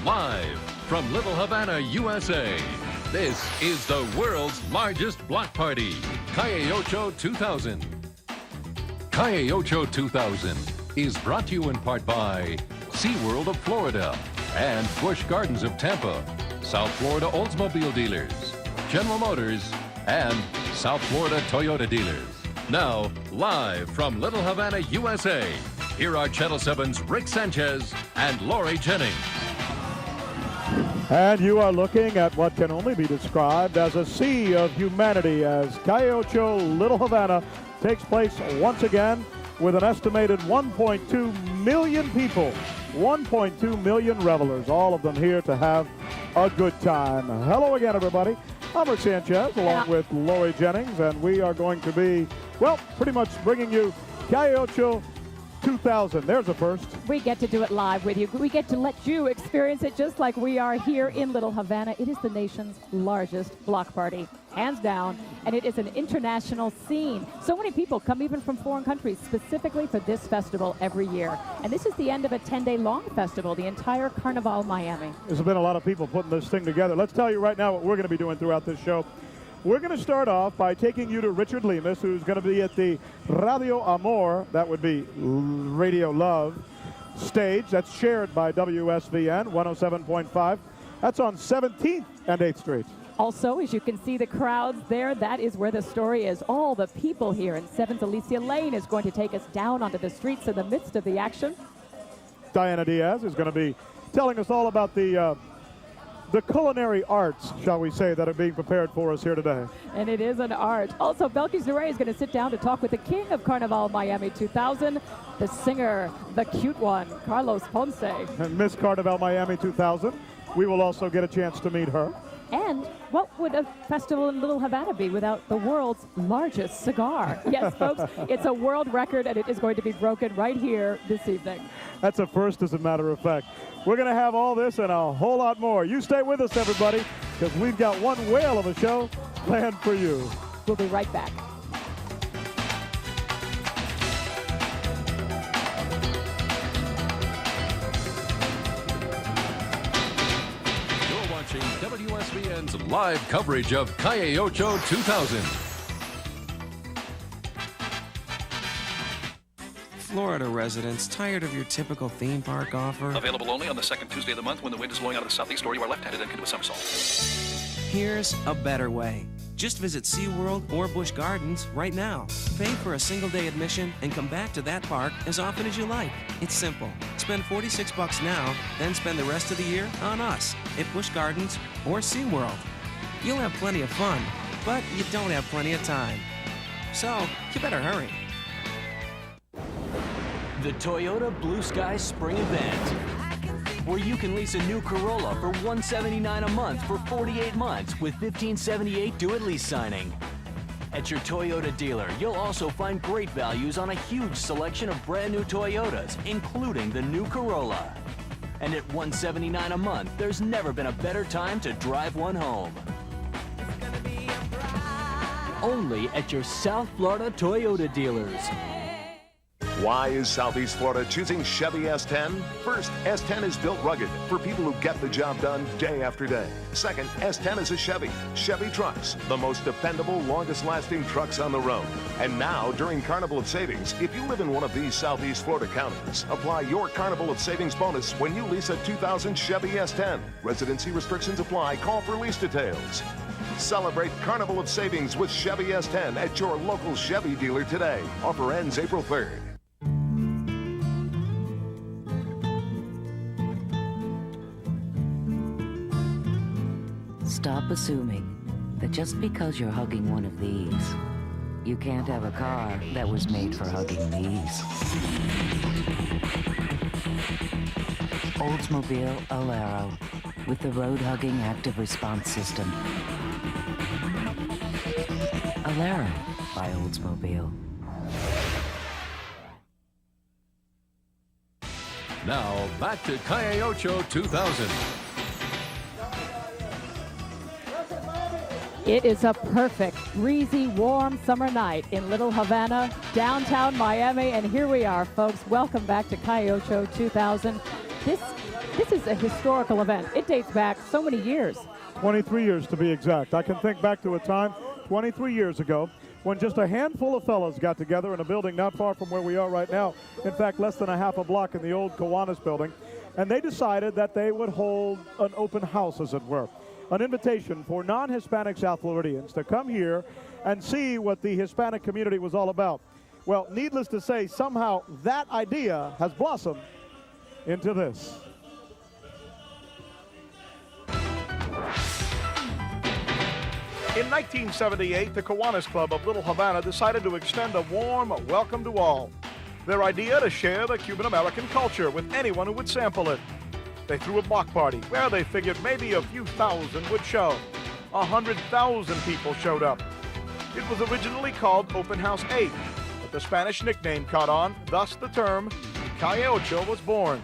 Live from Little Havana, USA, this is the world's largest block party, Calle Ocho 2000. Calle Ocho 2000 is brought to you in part by SeaWorld of Florida and Busch Gardens of Tampa, South Florida Oldsmobile dealers, General Motors, and South Florida Toyota dealers. Now, live from Little Havana, USA, here are Channel 7's Rick Sanchez and Lori Jennings. And you are looking at what can only be described as a sea of humanity as Calle Ocho, Little Havana, takes place once again with an estimated 1.2 million people, 1.2 million revelers, all of them here to have a good time. Hello again, everybody. I'm Rick Sanchez along with Lori Jennings, and we are going to be, well, pretty much bringing you Calle Ocho 2000. There's a first. We get to do it live with you. We get to let you experience it just like we are here in Little Havana. It is the nation's largest block party, hands down, and it is an international scene. So many people come even from foreign countries specifically for this festival every year. And this is the end of a 10-day long festival, the entire Carnival Miami. There's been a lot of people putting this thing together. Let's tell you right now what we're going to be doing throughout this show. We're going to start off by taking you to Richard Lemus, who's going to be at the Radio Amor, that would be Radio Love, stage. That's shared by WSVN 107.5. That's on 17th and 8th Street. Also, as you can see the crowds there, that is where the story is. All the people here in 7th Alicia Lane is going to take us down onto the streets in the midst of the action. Diana Diaz is going to be telling us all about the culinary arts, shall we say, that are being prepared for us here today. And it is an art. Also, Belkis Duray is going to sit down to talk with the king of Carnival Miami 2000, the singer, the cute one, Carlos Ponce. And Miss Carnival Miami 2000. We will also get a chance to meet her. And what would a festival in Little Havana be without the world's largest cigar? Yes, folks, it's a world record, and it is going to be broken right here this evening. That's a first, as a matter of fact. We're going to have all this and a whole lot more. You stay with us, everybody, because we've got one whale of a show planned for you. We'll be right back. You're watching WSVN's live coverage of Calle Ocho 2000. Florida residents, tired of your typical theme park offer? Available only on the second Tuesday of the month when the wind is blowing out of the southeast, or you are left-handed and can do a somersault. Here's a better way. Just visit SeaWorld or Busch Gardens right now. Pay for a single-day admission and come back to that park as often as you like. It's simple. Spend $46 now, then spend the rest of the year on us at Busch Gardens or SeaWorld. You'll have plenty of fun, but you don't have plenty of time. So, you better hurry. The Toyota Blue Sky Spring Event, where you can lease a new Corolla for $179 a month for 48 months with $1578 due at lease signing. At your Toyota dealer, you'll also find great values on a huge selection of brand new Toyotas, including the new Corolla. And at $179 a month, there's never been a better time to drive one home. Only at your South Florida Toyota dealers. Why is Southeast Florida choosing Chevy S10? First, S10 is built rugged for people who get the job done day after day. Second, S10 is a Chevy. Chevy trucks, the most dependable, longest-lasting trucks on the road. And now, during Carnival of Savings, if you live in one of these Southeast Florida counties, apply your Carnival of Savings bonus when you lease a 2000 Chevy S10. Residency restrictions apply. Call for lease details. Celebrate Carnival of Savings with Chevy S10 at your local Chevy dealer today. Offer ends April 3rd. Stop assuming that just because you're hugging one of these, you can't have a car that was made for hugging these. Oldsmobile Alero with the road-hugging active response system. Alero by Oldsmobile. Now, back to Calle Ocho 2000. It is a perfect, breezy, warm summer night in Little Havana, downtown Miami, and here we are, folks. Welcome back to Calle Ocho 2000. This is a historical event. It dates back so many years. 23 years to be exact. I can think back to a time 23 years ago when just a handful of fellas got together in a building not far from where we are right now. In fact, less than a half a block in the old Kiwanis building. And they decided that they would hold an open house, as it were. An invitation for non-Hispanic South Floridians to come here and see what the Hispanic community was all about. Well, needless to say, somehow that idea has blossomed into this. In 1978, the Kiwanis Club of Little Havana decided to extend a warm welcome to all. Their idea to share the Cuban-American culture with anyone who would sample it. They threw a block party where they figured maybe a few thousand would show. 100,000 people showed up. It was originally called Open House 8, but the Spanish nickname caught on, thus the term Calle Ocho was born.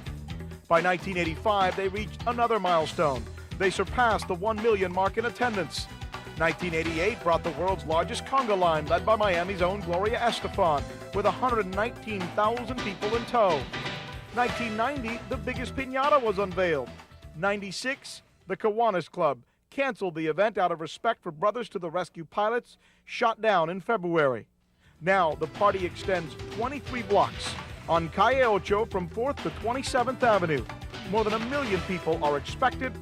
By 1985, they reached another milestone. They surpassed the 1 million mark in attendance. 1988 brought the world's largest conga line, led by Miami's own Gloria Estefan, with 119,000 people in tow. 1990, the biggest piñata was unveiled. 96, the Kiwanis Club canceled the event out of respect for Brothers to the Rescue pilots shot down in February. Now, the party extends 23 blocks on Calle Ocho from 4th to 27th Avenue. More than 1 million people are expected.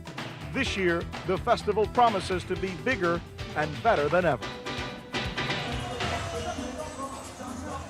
This year, the festival promises to be bigger and better than ever.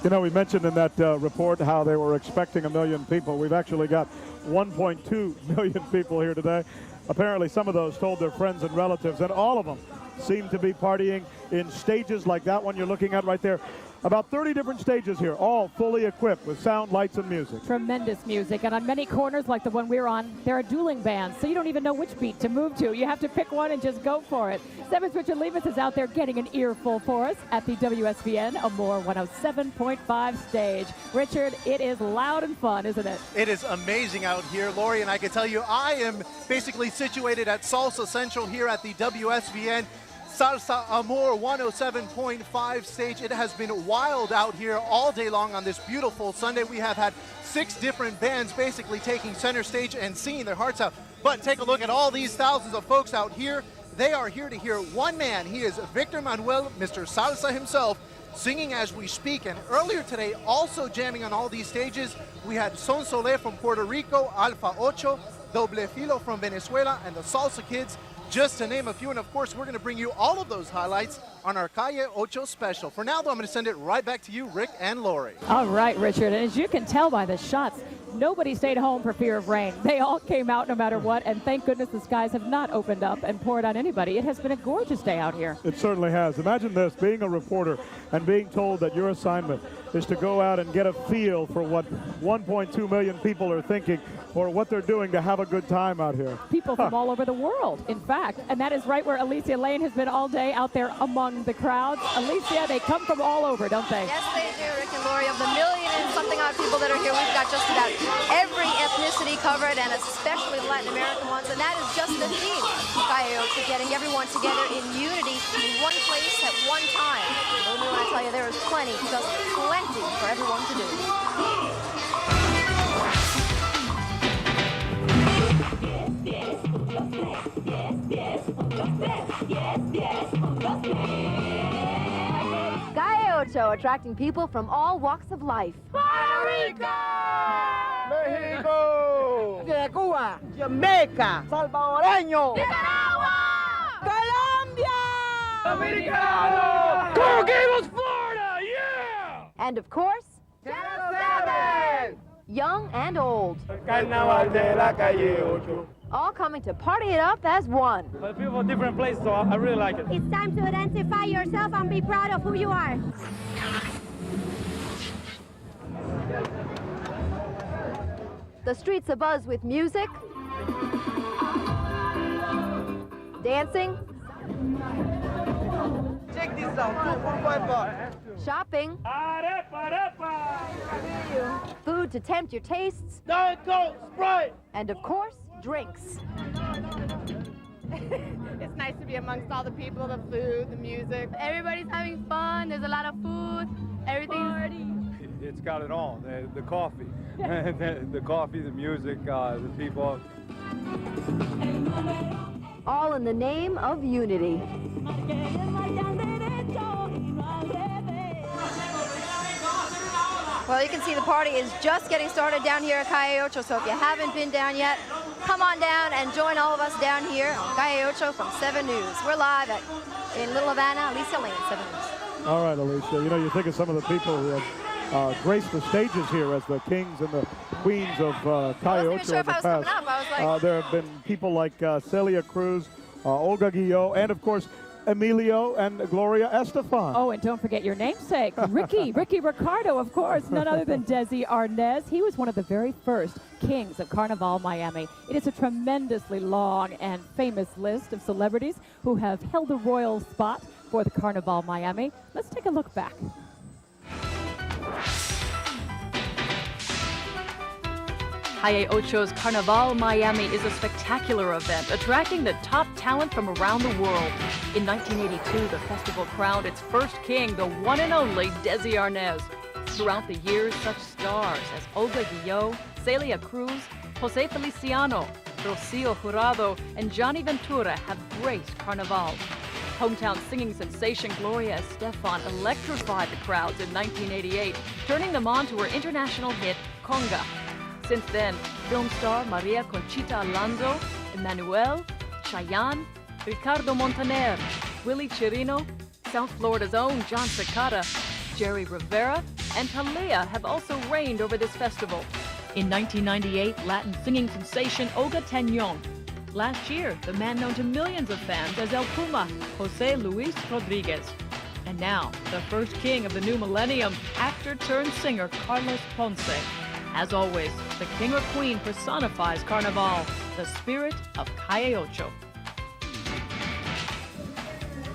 You know, we mentioned in that report how they were expecting 1 million people. We've actually got 1.2 million people here today. Apparently, some of those told their friends and relatives, and all of them seem to be partying in stages like that one you're looking at right there. About 30 different stages here, all fully equipped with sound, lights, and music. Tremendous music. And on many corners, like the one we're on, there are dueling bands, so you don't even know which beat to move to. You have to pick one and just go for it. 7's Richard Levis is out there getting an earful for us at the WSVN Amore 107.5 stage. Richard, it is loud and fun, isn't it? It is amazing out here, Lori, and I can tell you I am basically situated at Salsa Central here at the WSVN Salsa Amore 107.5 stage. It has been wild out here all day long on this beautiful Sunday. We have had 6 different bands basically taking center stage and singing their hearts out. But take a look at all these thousands of folks out here. They are here to hear one man. He is Victor Manuel, Mr. Salsa himself, singing as we speak. And earlier today, also jamming on all these stages, we had Son Soleil from Puerto Rico, Alfa Ocho, Doble Filo from Venezuela, and the Salsa Kids, just to name a few. And of course, we're going to bring you all of those highlights on our Calle Ocho special. For now, though, I'm going to send it right back to you, Rick and Lori. All right, Richard. And as you can tell by the shots, nobody stayed home for fear of rain. They all came out no matter what, and thank goodness the skies have not opened up and poured on anybody. It has been a gorgeous day out here. It certainly has. Imagine this, being a reporter and being told that your assignment is to go out and get a feel for what 1.2 million people are thinking or what they're doing to have a good time out here. People from all over the world, in fact. And that is right where Alicia Lane has been all day out there among the crowds. Alicia, they come from all over, don't they? Yes, they do, Rick and Lori. Of the million and something odd people that are here, we've got just about every ethnicity covered, and especially the Latin American ones. And that is just the theme of Calle Ocho, getting everyone together in unity in one place at one time. Believe me when I tell you, there is plenty, just plenty for everyone to do. Calle Ocho, attracting people from all walks of life. Puerto Rico! Mexico! Cuba! Jamaica! Salvadoreño! Nicaragua! Colombia! Dominicano! Go Gables, Florida! Yeah! And of course, Channel 7! young and old. Carnaval de la Calle Ocho. All coming to party it up as one. But people from different places, so I really like it. It's time to identify yourself and be proud of who you are. The streets abuzz with music, dancing, Check this out, 2.5. shopping, food to tempt your tastes, Don't go, Sprite! and of course, drinks. It's nice to be amongst all the people, the food, the music. Everybody's having fun. There's a lot of food. Everything's it's got it all. The coffee, the coffee, the music, the people. All in the name of unity. Well, you can see the party is just getting started down here at Calle Ocho, so if you haven't been down yet, come on down and join all of us down here on Calle Ocho from 7 News. We're live in Little Havana. Alicia Lane, 7 News. All right, Alicia. You know, you think of some of the people who have graced the stages here as the kings and the queens of Calle Ocho in the past. There have been people like Celia Cruz, Olga Guillot, and of course, Emilio and Gloria Estefan. Oh, and don't forget your namesake, Ricky Ricardo, of course, none other than Desi Arnaz. He was one of the very first kings of Carnival Miami. It is a tremendously long and famous list of celebrities who have held the royal spot for the Carnival Miami. Let's take a look back. Calle Ocho's Carnival Miami is a spectacular event, attracting the top talent from around the world. In 1982, the festival crowned its first king, the one and only Desi Arnaz. Throughout the years, such stars as Olga Guillot, Celia Cruz, Jose Feliciano, Rocio Jurado, and Johnny Ventura have graced Carnival. Hometown singing sensation Gloria Estefan electrified the crowds in 1988, turning them on to her international hit, Conga. Since then, film star Maria Conchita Alonso, Emmanuel, Chayanne, Ricardo Montaner, Willie Chirino, South Florida's own John Cicada, Jerry Rivera, and Thalia have also reigned over this festival. In 1998, Latin singing sensation Olga Tañón. Last year, the man known to millions of fans as El Puma, Jose Luis Rodriguez. And now, the first king of the new millennium, actor-turned-singer Carlos Ponce. As always, the king or queen personifies Carnival, the spirit of Calle Ocho.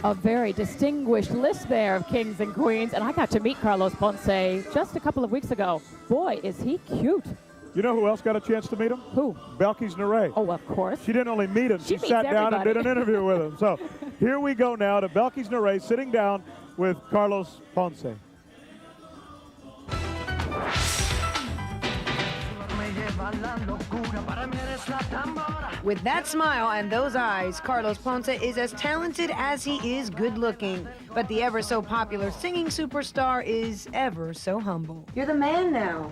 A very distinguished list there of kings and queens, and I got to meet Carlos Ponce just a couple of weeks ago. Boy, is he cute. You know who else got a chance to meet him? Who? Belkis Neray. Oh, of course. She didn't only meet him, she sat meets down and did an everybody. interview with him. So here we go now to Belkis Neray sitting down with Carlos Ponce. With that smile and those eyes, Carlos Ponce is as talented as he is good-looking. But the ever so popular singing superstar is ever so humble. You're the man now.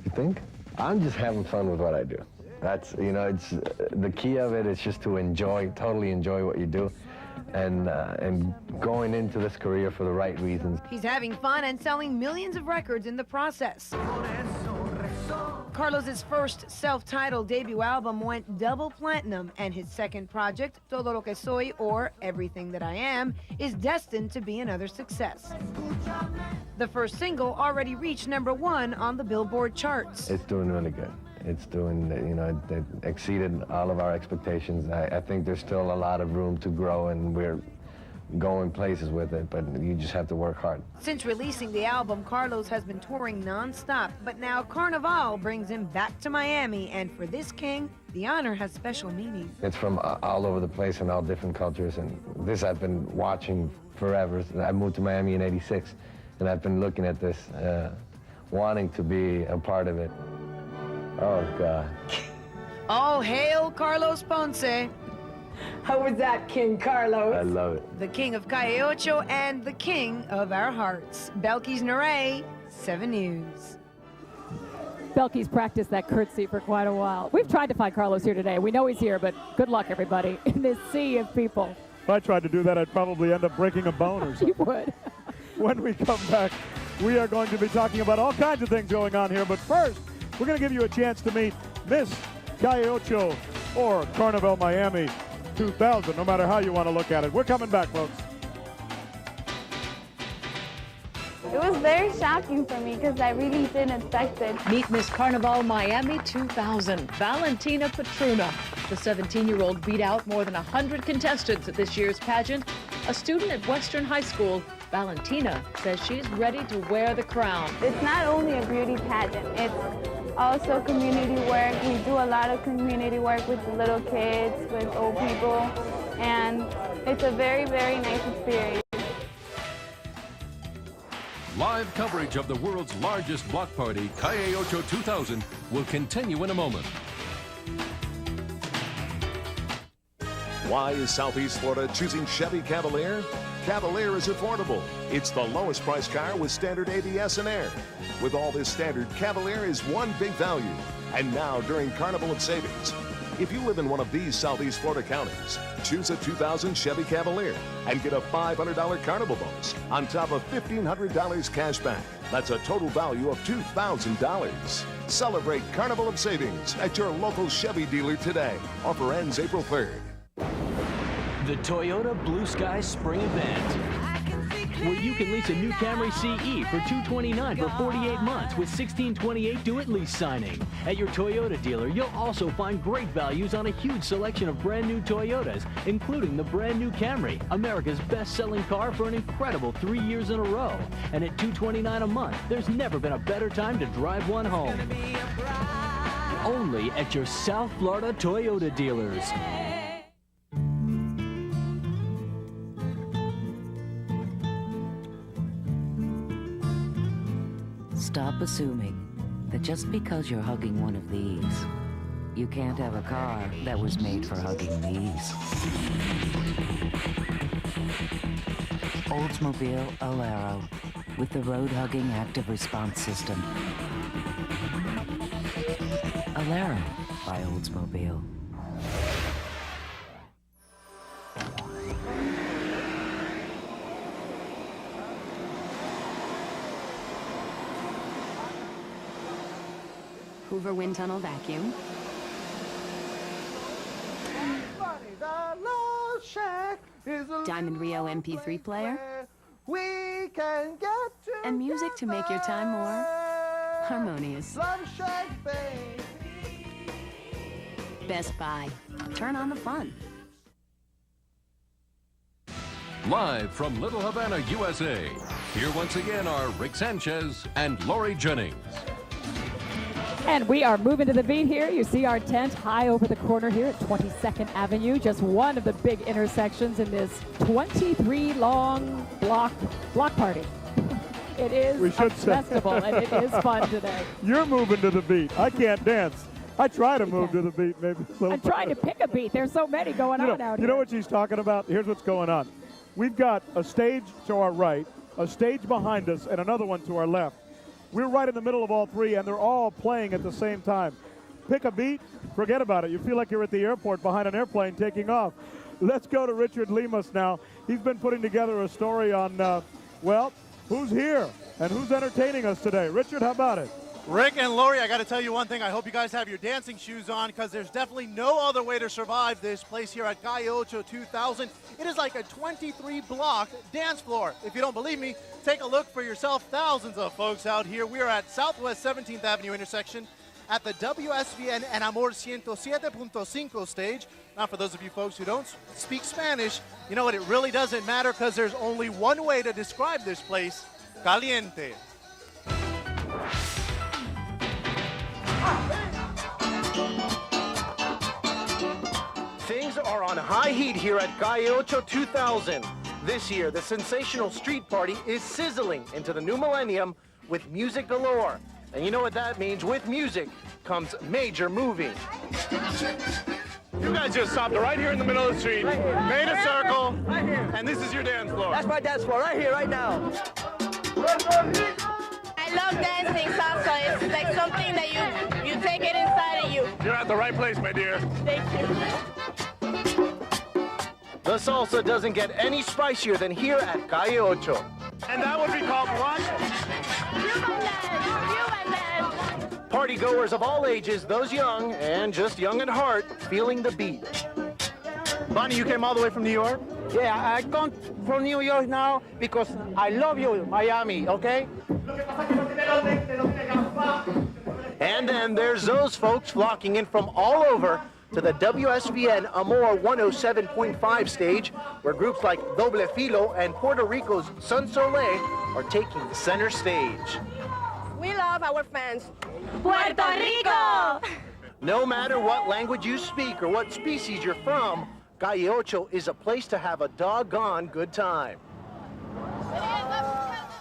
You think? I'm just having fun with what I do. That's, you know, it's the key of it is just to enjoy, totally enjoy what you do, and going into this career for the right reasons. He's having fun and selling millions of records in the process. Carlos's first self-titled debut album went double platinum, and his second project, Todo Lo Que Soy, or Everything That I Am, is destined to be another success. The first single already reached #1 on the Billboard charts. It's doing really good. It's doing, you know, it exceeded all of our expectations. I think there's still a lot of room to grow, and we're going places with it, but you just have to work hard. Since releasing the album, Carlos has been touring non-stop, but now Carnival brings him back to Miami, and for this king, the honor has special meaning. It's from all over the place and all different cultures, and this I've been watching forever. I moved to Miami in '86, and I've been looking at this, wanting to be a part of it. Oh, God. All hail Carlos Ponce. How was that, King Carlos? I love it. The king of Calle Ocho and the king of our hearts. Belkis Neray, 7 News. Belkis practiced that curtsy for quite a while. We've tried to find Carlos here today. We know he's here, but good luck, everybody, in this sea of people. If I tried to do that, I'd probably end up breaking a bone or something. You would. When we come back, we are going to be talking about all kinds of things going on here. But first, we're going to give you a chance to meet Miss Calle Ocho or Carnival Miami 2000, no matter how you want to look at it. We're coming back, folks. It was very shocking for me because I really didn't expect it. Meet Miss Carnival Miami 2000, Valentina Petruna. The 17-year-old beat out more than 100 contestants at this year's pageant. A student at Western High School, Valentina says she's ready to wear the crown. It's not only a beauty pageant, it's also community work. We do a lot of community work with little kids, with old people, and it's a very, very nice experience. Live coverage of the world's largest block party, Calle Ocho 2000, will continue in a moment. Why is Southeast Florida choosing Chevy Cavalier? Cavalier is affordable. It's the lowest priced car with standard ABS and air. With all this standard, Cavalier is one big value. And now during Carnival of Savings, if you live in one of these Southeast Florida counties, choose a 2000 Chevy Cavalier and get a $500 Carnival bonus on top of $1,500 cash back. That's a total value of $2,000. Celebrate Carnival of Savings at your local Chevy dealer today. Offer ends April 3rd. The Toyota Blue Sky Spring Event, where you can lease a new Camry CE for $229 for 48 months with 1628 due at lease signing. At your Toyota dealer, you'll also find great values on a huge selection of brand new Toyotas, including the brand new Camry, America's best-selling car for an incredible 3 years in a row. And at $229 a month, there's never been a better time to drive one home. Only at your South Florida Toyota dealers. Stop assuming that just because you're hugging one of these, you can't have a car that was made for hugging these. Oldsmobile Alero with the road-hugging active response system. Alero by Oldsmobile. Hoover Wind Tunnel Vacuum. Diamond Rio MP3 player. We can get to and music to make your time more harmonious. Best Buy. Turn on the fun. Live from Little Havana, USA, here once again are Rick Sanchez and Lori Jennings. And we are moving to the beat here. You see our tent high over the corner here at 22nd Avenue, just one of the big intersections in this 23-long block party. It is a festival, and it is fun today. You're moving to the beat. I can't dance. I try to move to the beat, maybe. I'm trying to pick a beat. There's so many going on out here. You know what she's talking about? Here's what's going on. We've got a stage to our right, a stage behind us, and another one to our left. We're right in the middle of all three, and they're all playing at the same time. Pick a beat, forget about it. You feel like you're at the airport behind an airplane taking off. Let's go to Richard Lemus now. He's been putting together a story on, well, who's here and who's entertaining us today. Richard, how about it? Rick and Lori, I got to tell you one thing. I hope you guys have your dancing shoes on because there's definitely no other way to survive this place here at Calle Ocho 2000. It is like a 23-block dance floor. If you don't believe me, take a look for yourself. Thousands of folks out here. We are at Southwest 17th Avenue intersection at the WSVN and Amor 107.5 stage. Now, for those of you folks who don't speak Spanish, you know what? It really doesn't matter because there's only one way to describe this place: caliente. Things are on high heat here at Calle Ocho 2000. This year, the sensational street party is sizzling into the new millennium with music galore. And you know what that means? With music comes major moving. You guys just stopped right here in the middle of the street, made a circle, and this is your dance floor. That's my dance floor, right here, right now. I love dancing salsa. It's like something that you take it inside of you. You're at the right place, my dear. Thank you. The salsa doesn't get any spicier than here at Calle Ocho. And that would be called what? Party goers of all ages, those young and just young at heart, feeling the beat. Bonnie, you came all the way from New York? Yeah, I come from New York now because I love you, Miami, okay? And then there's those folks flocking in from all over to the WSVN Amor 107.5 stage, where groups like Doble Filo and Puerto Rico's Sun Soleil are taking the center stage. We love our fans. Puerto Rico! No matter what language you speak or what species you're from, Calle Ocho is a place to have a doggone good time.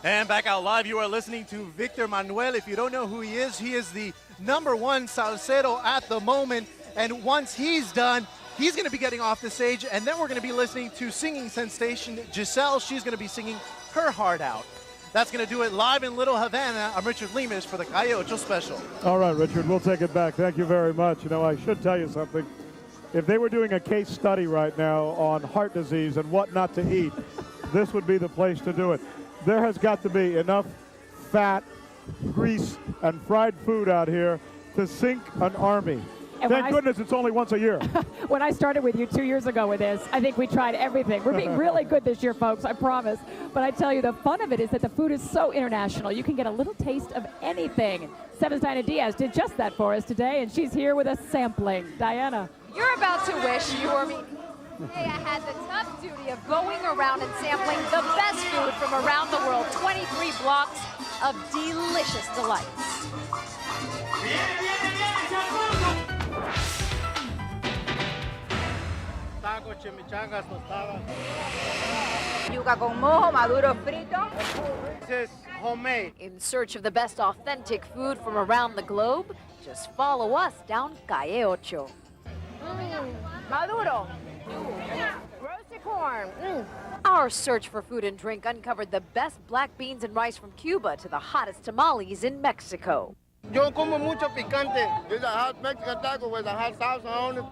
And back out live, you are listening to Victor Manuel. If you don't know who he is the #1 salsero at the moment. And once he's done, he's going to be getting off the stage, and then we're going to be listening to singing sensation Giselle. She's going to be singing her heart out. That's going to do it live in Little Havana. I'm Richard Lemus for the Calle Ocho special. All right, Richard, we'll take it back. Thank you very much. You know, I should tell you something. If they were doing a case study right now on heart disease and what not to eat, this would be the place to do it. There has got to be enough fat, grease, and fried food out here to sink an army. And thank goodness it's only once a year. When I started with you 2 years ago with this, I think we tried everything. We're being really good this year, folks, I promise. But I tell you, the fun of it is that the food is so international. You can get a little taste of anything. 7's Diana Diaz did just that for us today, and she's here with a sampling. Diana. You're about to wish you were me. Today I had the tough duty of going around and sampling the best food from around the world. 23 blocks of delicious delights. Tacos, chimichangas, tostadas. Yuca con mojo, maduro frito. This is homemade. In search of the best authentic food from around the globe, just follow us down Calle Ocho. Maduro. Roasted corn. Our search for food and drink uncovered the best black beans and rice from Cuba to the hottest tamales in Mexico. Yo como mucho picante. There's a hot Mexican taco with a hot salsa on it.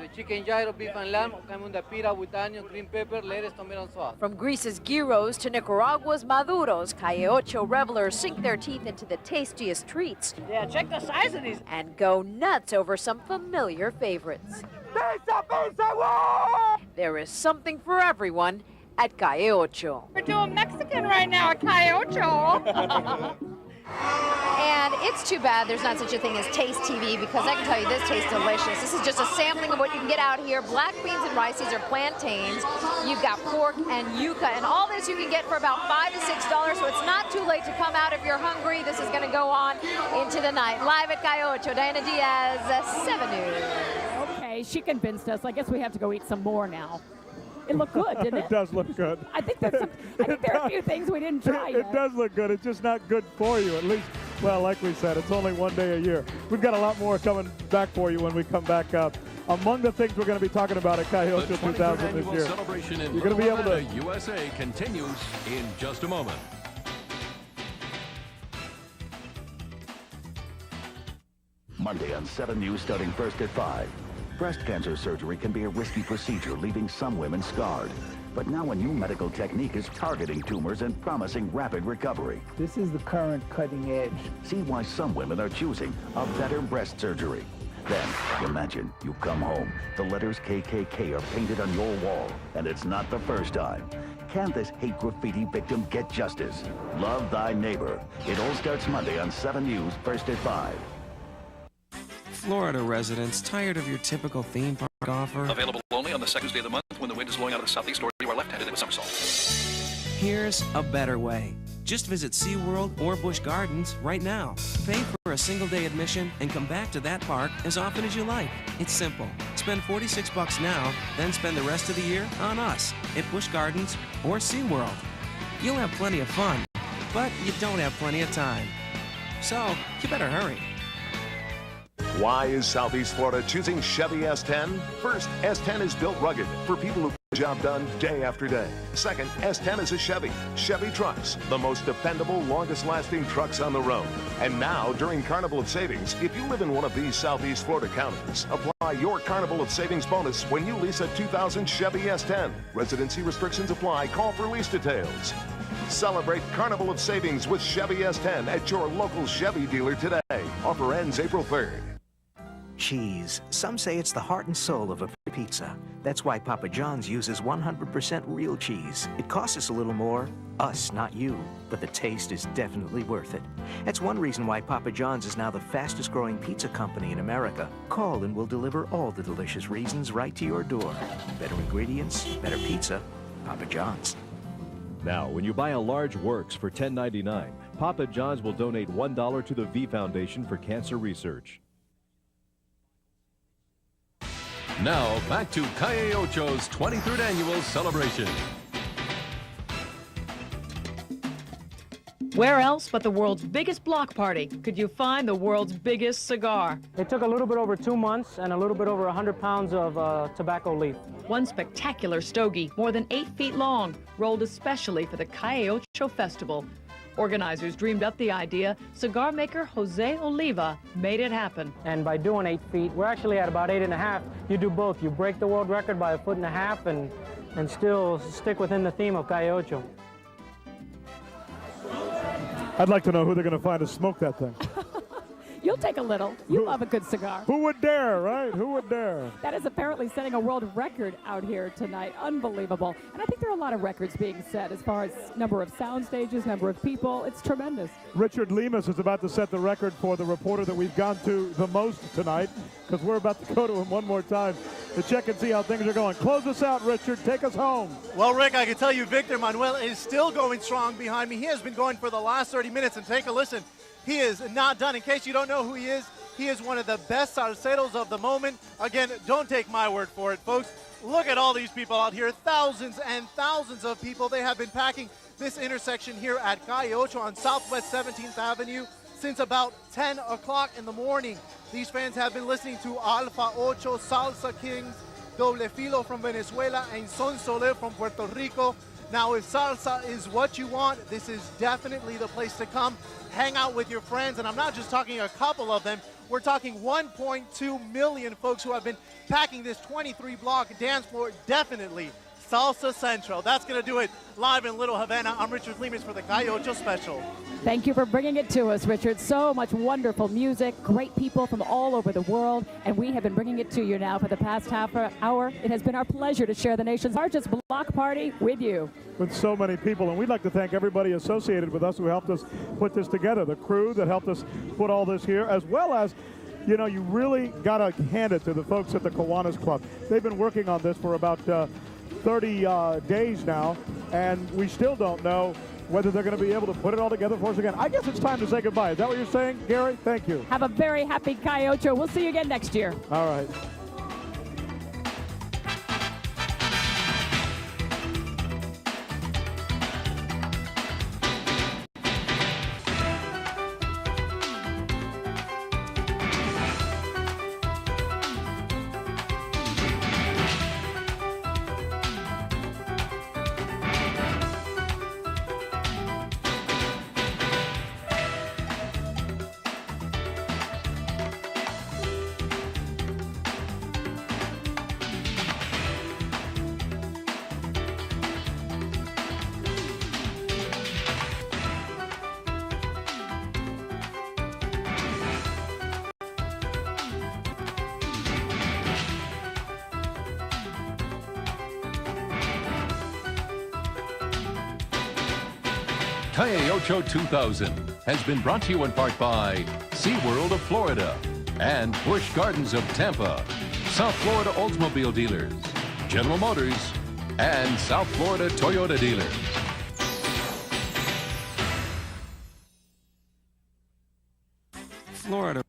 The chicken gyro, beef and lamb, camunda pira with onion, green pepper, lettuce, tomato sauce. From Greece's gyros to Nicaragua's maduros, Calle Ocho revelers sink their teeth into the tastiest treats. Yeah, check the size of these. And go nuts over some familiar favorites. Pizza, pizza, whoa! There is something for everyone at Calle Ocho. We're doing Mexican right now at Calle Ocho. And it's too bad there's not such a thing as Taste TV, because I can tell you this tastes delicious. This is just a sampling of what you can get out here. Black beans and rice, these are plantains. You've got pork and yuca, and all this you can get for about $5 to $6, so it's not too late to come out if you're hungry. This is going to go on into the night. Live at Calle Ocho, Diana Diaz, 7 News. Okay, she convinced us. I guess we have to go eat some more now. It looked good, didn't it? It does look good. I think there are a few things we didn't try yet. It does look good. It's just not good for you, at least. Well, like we said, it's only one day a year. We've got a lot more coming back for you when we come back up. Among the things we're going to be talking about at Calle Ocho 2000 this year. Celebration in you're going to be able to. USA continues in just a moment. Monday on 7 News starting first at 5. Breast cancer surgery can be a risky procedure, leaving some women scarred. But now a new medical technique is targeting tumors and promising rapid recovery. This is the current cutting edge. See why some women are choosing a better breast surgery. Then, imagine you come home, the letters KKK are painted on your wall, and it's not the first time. Can this hate graffiti victim get justice? Love thy neighbor. It all starts Monday on 7 News, first at 5. Florida residents, tired of your typical theme park offer? Available only on the second day of the month when the wind is blowing out of the southeast or you are left-handed in a somersault. Here's a better way. Just visit SeaWorld or Busch Gardens right now. Pay for a single-day admission and come back to that park as often as you like. It's simple. Spend $46 now, then spend the rest of the year on us at Busch Gardens or SeaWorld. You'll have plenty of fun, but you don't have plenty of time. So, you better hurry. Why is Southeast Florida choosing Chevy S10? First, S10 is built rugged for people who get the job done day after day. Second, S10 is a Chevy. Chevy trucks, the most dependable, longest-lasting trucks on the road. And now, during Carnival of Savings, if you live in one of these Southeast Florida counties, apply your Carnival of Savings bonus when you lease a 2000 Chevy S10. Residency restrictions apply. Call for lease details. Celebrate Carnival of Savings with Chevy S10 at your local Chevy dealer today. Offer ends April 3rd. Cheese. Some say it's the heart and soul of a pizza. That's why Papa John's uses 100% real cheese. It costs us a little more, us, not you, but the taste is definitely worth it. That's one reason why Papa John's is now the fastest growing pizza company in America. Call and we'll deliver all the delicious reasons right to your door. Better ingredients, better pizza, Papa John's. Now, when you buy a large Works for $10.99, Papa John's will donate $1 to the V Foundation for Cancer Research. Now, back to Calle Ocho's 23rd annual celebration. Where else but the world's biggest block party could you find the world's biggest cigar? It took a little bit over 2 months and a little bit over 100 pounds of tobacco leaf. One spectacular stogie, more than 8 feet long, rolled especially for the Calle Ocho Festival. Organizers dreamed up the idea. Cigar maker Jose Oliva made it happen. And by doing 8 feet, we're actually at about 8.5. You do both. You break the world record by 1.5 feet and still stick within the theme of Calle Ocho. I'd like to know who they're going to find to smoke that thing. You'll take a little. You love a good cigar. Who would dare, right? Who would dare? That is apparently setting a world record out here tonight. Unbelievable. And I think there are a lot of records being set as far as number of sound stages, number of people. It's tremendous. Richard Lemus is about to set the record for the reporter that we've gone to the most tonight, because we're about to go to him one more time to check and see how things are going. Close us out, Richard. Take us home. Well, Rick, I can tell you Victor Manuel is still going strong behind me. He has been going for the last 30 minutes, and take a listen. He is not done. In case you don't know who he is one of the best salseros of the moment. Again, don't take my word for it, folks. Look at all these people out here, thousands and thousands of people. They have been packing this intersection here at Calle Ocho on Southwest 17th Avenue since about 10 o'clock in the morning. These fans have been listening to Alpha Ocho, Salsa Kings, Doble Filo from Venezuela, and Son Soler from Puerto Rico. Now, if salsa is what you want, this is definitely the place to come. Hang out with your friends, and I'm not just talking a couple of them. We're talking 1.2 million folks who have been packing this 23-block dance floor. Definitely Salsa Central. That's going to do it live in Little Havana. I'm Richard Lemus for the Calle Ocho Special. Thank you for bringing it to us, Richard. So much wonderful music, great people from all over the world, and we have been bringing it to you now for the past half hour. It has been our pleasure to share the nation's largest block party with you. With so many people, and we'd like to thank everybody associated with us who helped us put this together, the crew that helped us put all this here, as well as, you know, you really got to hand it to the folks at the Kiwanis Club. They've been working on this for about 30 days now, and we still don't know whether they're going to be able to put it all together for us again. I guess it's time to say goodbye. Is that what you're saying, Gary? Thank you. Have a very happy Calle Ocho. We'll see you again next year. All right. Calle Ocho 2000 has been brought to you in part by SeaWorld of Florida and Busch Gardens of Tampa, South Florida Oldsmobile Dealers, General Motors, and South Florida Toyota Dealers. Florida